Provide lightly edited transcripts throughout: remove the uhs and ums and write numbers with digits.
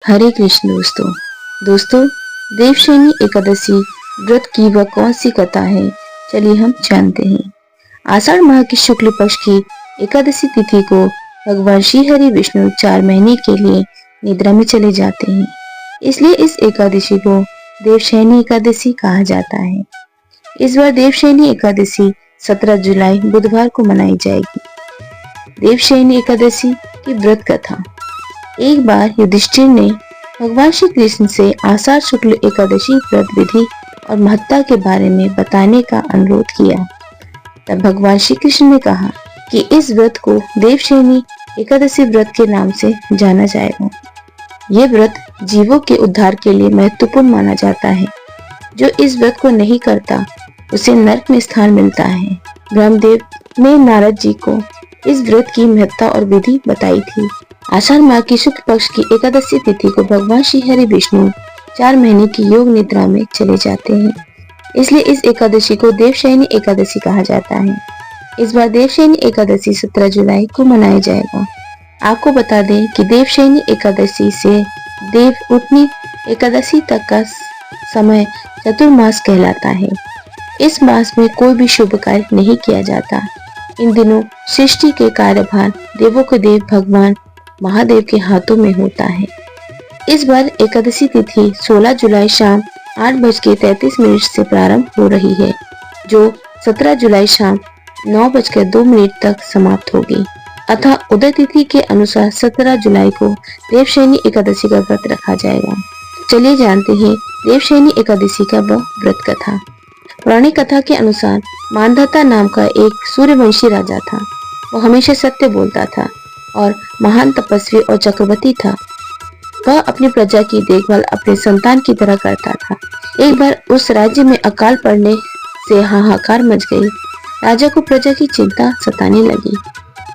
हरे कृष्ण दोस्तों देवशयनी एकादशी व्रत की वह कौन सी कथा है, चलिए हम जानते हैं। आषाढ़ माह की शुक्ल पक्ष की एकादशी तिथि को भगवान श्री हरि विष्णु 4 महीने के लिए निद्रा में चले जाते हैं, इसलिए इस एकादशी को देवशयनी एकादशी कहा जाता है। इस बार देवशयनी एकादशी 17 जुलाई बुधवार को मनाई जाएगी। देवशयनी एकादशी की व्रत कथा। एक बार युधिष्ठिर ने भगवान श्री कृष्ण से आषाढ़ शुक्ल एकादशी व्रत विधि और महत्ता के बारे में बताने का अनुरोध किया। तब भगवान श्री कृष्ण ने कहा कि इस व्रत को देवशयनी एकादशी व्रत के नाम से जाना जाएगा। यह व्रत जीवों के उद्धार के लिए महत्वपूर्ण माना जाता है। जो इस व्रत को नहीं करता उसे नरक में स्थान मिलता है। ब्रह्मदेव ने नारद जी को इस व्रत की महत्ता और विधि बताई थी। आषाढ़ माह की शुक्ल पक्ष की एकादशी तिथि को भगवान श्री हरि विष्णु 4 महीने की योग निद्रा में चले जाते हैं, इसलिए इस एकादशी को देवशयनी एकादशी कहा जाता है। इस बार देवशयनी एकादशी 17 जुलाई को मनाया जाएगा। आपको बता दें कि देवशयनी एकादशी से देव उठनी एकादशी तक का समय चतुर्मास कहलाता है। इस मास में कोई भी शुभ कार्य नहीं किया जाता। इन दिनों सृष्टि के कार्यभार देवों के देव भगवान महादेव के हाथों में होता है। इस बार एकादशी तिथि 16 जुलाई शाम 8:33 से प्रारंभ हो रही है, जो 17 जुलाई शाम 9:02 तक समाप्त होगी। अतः उदय तिथि के अनुसार 17 जुलाई को देवशयनी एकादशी का व्रत रखा जाएगा। चलिए जानते हैं देवशयनी एकादशी का वह व्रत कथा। पौराणिक कथा के अनुसार मानधाता नाम का एक सूर्यवंशी राजा था। वह हमेशा सत्य बोलता था और महान तपस्वी और चक्रवर्ती था। वह अपनी प्रजा की देखभाल अपने संतान की तरह करता था। एक बार उस राज्य में अकाल पड़ने से हाहाकार मच गई। राजा को प्रजा की चिंता सताने लगी।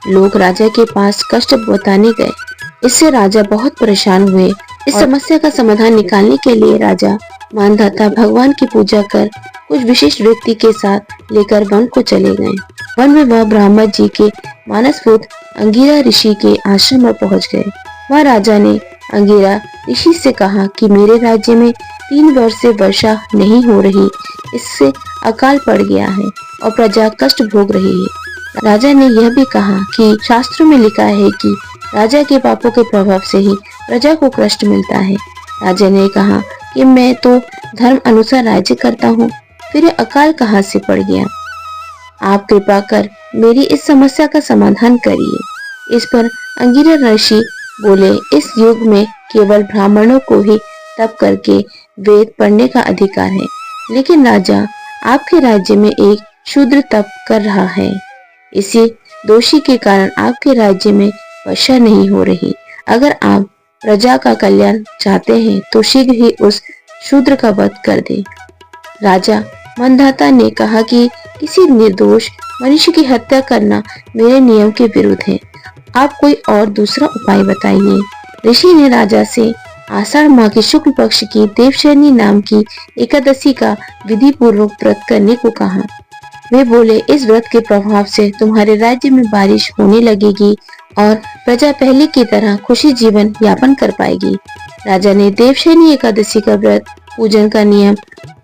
लोग राजा के पास कष्ट बताने गए। इससे राजा बहुत परेशान हुए। इस समस्या का समाधान निकालने के लिए राजा मानधाता भगवान की पूजा कर कुछ विशिष्ट व्यक्ति के साथ लेकर वन को चले गए। वन में वह ब्रह्मा जी के मानसपुत्र अंगिरा ऋषि के आश्रम में पहुंच गए। वह राजा ने अंगिरा ऋषि से कहा कि मेरे राज्य में 3 वर्ष से वर्षा नहीं हो रही, इससे अकाल पड़ गया है और प्रजा कष्ट भोग रही है। राजा ने यह भी कहा कि शास्त्रों में लिखा है कि राजा के पापों के प्रभाव से ही प्रजा को कष्ट मिलता है। राजा ने कहा कि मैं तो धर्म अनुसार राज्य करता हूँ, फिर अकाल कहाँ से पड़ गया। आप कृपा कर मेरी इस समस्या का समाधान करिए। इस पर अंगिरा ऋषि बोले, इस युग में केवल ब्राह्मणों को ही तप करके वेद पढ़ने का अधिकार है, लेकिन राजा आपके राज्य में एक शूद्र तप कर रहा है। इसी दोषी के कारण आपके राज्य में वर्षा नहीं हो रही। अगर आप प्रजा का कल्याण चाहते हैं तो शीघ्र ही उस शूद्र का वध कर दे। राजा मानधाता ने कहा कि किसी निर्दोष मनुष्य की हत्या करना मेरे नियम के विरुद्ध है। आप कोई और दूसरा उपाय बताइए। ऋषि ने राजा से आषाढ़ माह की शुक्ल पक्ष की देवशयनी नाम की एकादशी का विधि पूर्वक व्रत करने को कहा। वे बोले, इस व्रत के प्रभाव से तुम्हारे राज्य में बारिश होने लगेगी और प्रजा पहले की तरह खुशी जीवन यापन कर पाएगी। राजा ने देवशयनी एकादशी का व्रत पूजन का नियम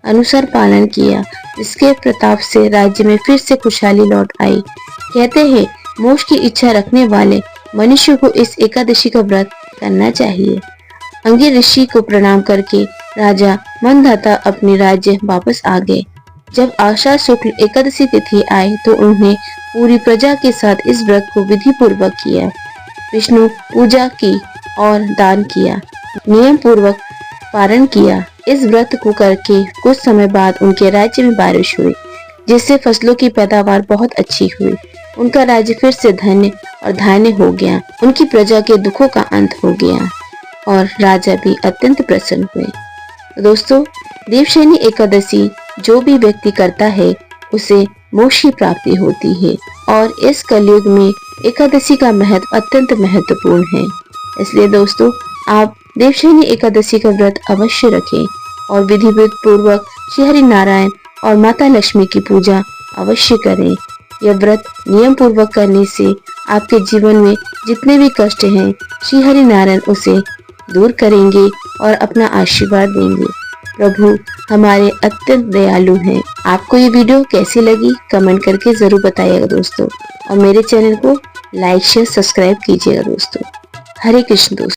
अनुसार पालन किया, जिसके प्रताप से राज्य में फिर से खुशहाली लौट आई। कहते हैं मोक्ष की इच्छा रखने वाले मनुष्य को इस एकादशी का व्रत करना चाहिए। अंगिरा ऋषि को प्रणाम करके राजा मानधाता अपने राज्य वापस आ गए। जब आषाढ़ शुक्ल एकादशी तिथि आई तो उन्होंने पूरी प्रजा के साथ इस व्रत को विधि पूर्वक किया। विष्णु पूजा की और दान किया, नियम पूर्वक पारण किया। इस व्रत को करके कुछ समय बाद उनके राज्य में बारिश हुई, जिससे फसलों की पैदावार बहुत अच्छी हुई। उनका राज्य फिर से धन्य और धान्य हो गया। उनकी प्रजा के दुखों का अंत हो गया और राजा भी अत्यंत प्रसन्न हुए। दोस्तों, देवशयनी एकादशी जो भी व्यक्ति करता है उसे मोक्ष की प्राप्ति होती है और इस कलयुग में एकादशी का महत्व अत्यंत महत्वपूर्ण है। इसलिए दोस्तों, आप देवशयनी एकादशी का व्रत अवश्य रखें और विधिवत पूर्वक श्री हरि नारायण और माता लक्ष्मी की पूजा अवश्य करें। यह व्रत नियम पूर्वक करने से आपके जीवन में जितने भी कष्ट हैं, श्री हरि नारायण उसे दूर करेंगे और अपना आशीर्वाद देंगे। प्रभु हमारे अत्यंत दयालु हैं। आपको ये वीडियो कैसी लगी कमेंट करके जरूर बताइएगा दोस्तों, और मेरे चैनल को लाइक शेयर सब्सक्राइब कीजिएगा दोस्तों। हरे कृष्ण दोस्तों।